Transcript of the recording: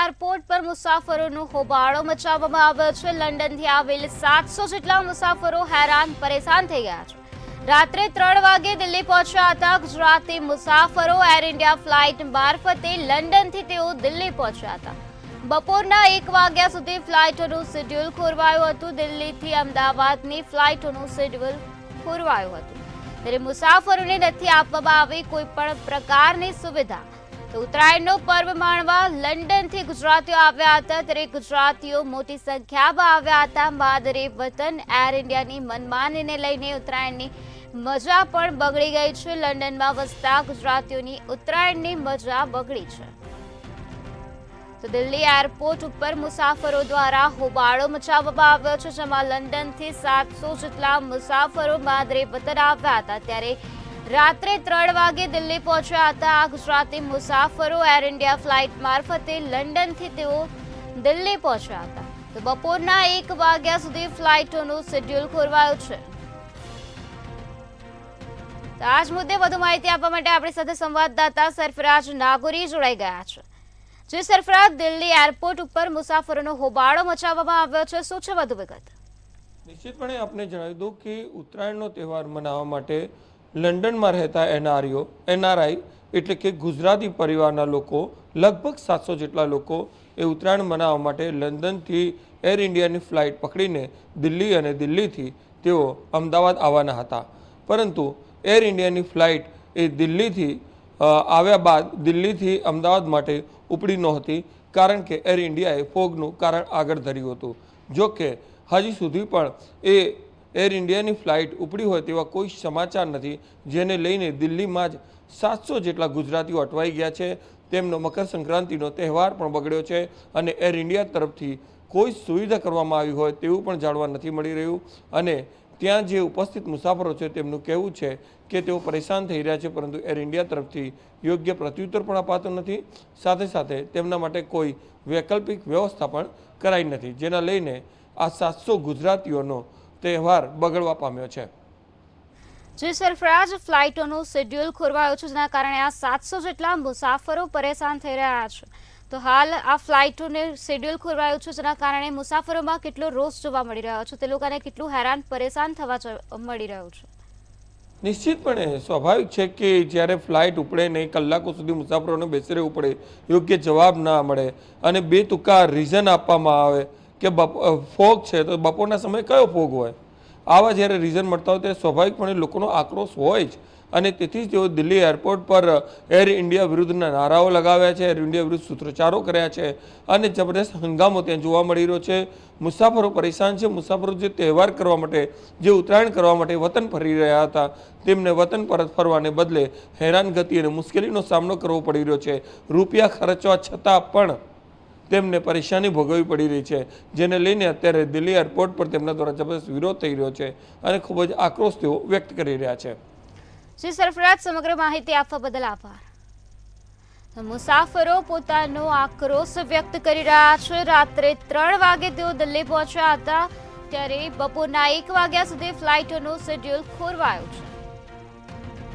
Airport પર મુસાફરોનો હોબાળો મચાવવામાં આવ્યો છે। લંડનથી આવેલ 700 જેટલા મુસાફરો હેરાન પરેશાન થઈ ગયા છે। રાત્રે 3 વાગે દિલ્હી પહોંચ્યા હતા ગુજરાતી મુસાફરો। એર ઇન્ડિયા ફ્લાઇટ મારફતે લંડનથી તેઓ દિલ્હી પહોંચ્યા હતા। બપોરના 1 વાગ્યા સુધી ફ્લાઇટોનું શેડ્યુલ ખોરવાયું હતું। દિલ્હીથી અમદાવાદની ફ્લાઇટોનું શેડ્યુલ ખોરવાયું હતું, ત્યારે મુસાફરોને નથી આપવામાં આવી કોઈ પણ પ્રકારની સુવિધા। તો ઉત્તરાયણનો પર્વ માણવા લંડનથી ગુજરાતીઓ આવ્યા હતા, ત્યારે ગુજરાતીઓ મોટી સંખ્યામાં આવ્યા હતા। માદરે વતન એર ઇન્ડિયાની મનમાનીને લઈને ઉત્તરાયણની મજા પણ બગડી ગઈ છે। લંડનમાં વસતા ગુજરાતીઓની ઉત્તરાયણની મજા બગડી છે। તો દિલ્હી એરપોર્ટ ઉપર મુસાફરો દ્વારા હોબાળો મચાવવામાં આવ્યો છે, જેમાં લંડનથી 700 જેટલા મુસાફરો માદરે વતન આવ્યા હતા, ત્યારે રાત્રે 3 વાગે દિલ્હી પહોંચ્યા હતા આ ગુજરાતી મુસાફરો। એર ઇન્ડિયા ફ્લાઇટ મારફતે લંડનથી તેઓ દિલ્હી પહોંચ્યા હતા। તો બપોરના 1 વાગ્યા સુધી ફ્લાઇટોનું શેડ્યુલ ખોરવાયું છે। તો આ જ મુદ્દે વધુ માહિતી આપવા માટે આપણી સાથે સંવાદદાતા સરફરાજ નાગોરી જોડાઈ ગયા છે। જે સરફરાજ, દિલ્હી એરપોર્ટ ઉપર મુસાફરોનો હોબાળો મચાવવામાં આવ્યો છે, શું છે વધુ વિગત? નિશ્ચિતપણે આપને જણાવી દઉં કે ઉત્તરાયણનો તહેવાર મનાવવા માટે લંડનમાં રહેતા એનઆરઆઈ એટલે કે ગુજરાતી પરિવારના લોકો લગભગ 700 જેટલા લોકો એ ઉત્તરાયણ મનાવવા માટે લંડનથી એર ઇન્ડિયાની ફ્લાઇટ પકડીને દિલ્હી અને દિલ્હીથી તેઓ અમદાવાદ આવવાના હતા, પરંતુ એર ઇન્ડિયાની ફ્લાઇટ એ દિલ્હીથી આવ્યા બાદ દિલ્હીથી અમદાવાદ માટે ઉપડી નહોતી, કારણ કે એર ઇન્ડિયાએ ફોગનું કારણ આગળ ધર્યું હતું। જો કે હજી સુધી પણ એ એર ઇન્ડિયાની ફ્લાઇટ ઉપડી હોય તેવા કોઈ સમાચાર નથી, જેને લઈને દિલ્હીમાં જ 700 જેટલા ગુજરાતીઓ અટવાઈ ગયા છે। તેમનો મકર સંક્રાંતિનો તહેવાર પણ બગડ્યો છે અને એર ઇન્ડિયા તરફથી કોઈ સુવિધા કરવામાં આવી હોય તેવું પણ જાણવા નથી મળી રહ્યું। અને ત્યાં જે ઉપસ્થિત મુસાફરો છે તેમનું કહેવું છે કે તેઓ પરેશાન થઈ રહ્યા છે, પરંતુ એર ઇન્ડિયા તરફથી યોગ્ય પ્રત્યુત્તર પણ અપાતું નથી, સાથે સાથે તેમના માટે કોઈ વૈકલ્પિક વ્યવસ્થા પણ કરાઈ નથી, જેના લઈને આ 700 ગુજરાતીઓનો તહેવાર બગડવા પામ્યો છે। જે સરફરાજ, ફ્લાઇટોનું શેડ્યુલ ખોરવાયું છે, જેના કારણે આ 700 જેટલા મુસાફરો પરેશાન થઈ રહ્યા છે। તો હાલ આ ફ્લાઇટોને શેડ્યુલ ખોરવાયું છે, જેના કારણે મુસાફરોમાં કેટલો રોષ જોવા મળી રહ્યો છે, તે લોકોને કેટલું હેરાન પરેશાન થવા મળી રહ્યું છે? નિશ્ચિતપણે સ્વાભાવિક છે કે જ્યારે ફ્લાઇટ ઉપડે નહીં, કલાકો સુધી મુસાફરોને બેસી રહેવું પડે, યોગ્ય જવાબ ના મળે અને બે ટૂંકા રીઝન આપવામાં આવે કે ફોગ છે તો બપોરના સમયે કયો ફોગ હોય, આવા જ્યારે રીઝન મળતા હોય ત્યારે સ્વાભાવિકપણે લોકોનો આક્રોશ હોય જ, અને તેથી જ તેઓ દિલ્હી એરપોર્ટ પર એર ઇન્ડિયા વિરુદ્ધના નારાઓ લગાવ્યા છે, એર ઇન્ડિયા વિરુદ્ધ સૂત્રોચ્ચારો કર્યા છે અને જબરદસ્ત હંગામો ત્યાં જોવા મળી રહ્યો છે। મુસાફરો પરેશાન છે। મુસાફરો જે તહેવાર કરવા માટે, જે ઉત્તરાયણ કરવા માટે વતન ફરી રહ્યા હતા, તેમને વતન પરત ફરવાને બદલે હેરાનગતિ અને મુશ્કેલીનો સામનો કરવો પડી રહ્યો છે। રૂપિયા ખર્ચવા છતાં પણ તેમને પરેશાની ભોગવવી પડી રહી છે, જેને લઈને અત્યારે દિલ્હી એરપોર્ટ પર તેમના દ્વારા જબરદસ્ત વિરોધ થઈ રહ્યો છે અને ખૂબ જ આક્રોશ તેઓ વ્યક્ત કરી રહ્યા છે। જી સરફરાજ, સમગ્ર માહિતી આપવા બદલ આભાર। મુસાફરો પોતાનો આક્રોશ વ્યક્ત કરી રહ્યા છે। રાત્રે 3 વાગે તેઓ દિલ્હી પહોંચ્યા હતા, ત્યારે બપોરના 1 વાગ્યા સુધી ફ્લાઇટોનું શેડ્યુલ ખોરવાયું છે।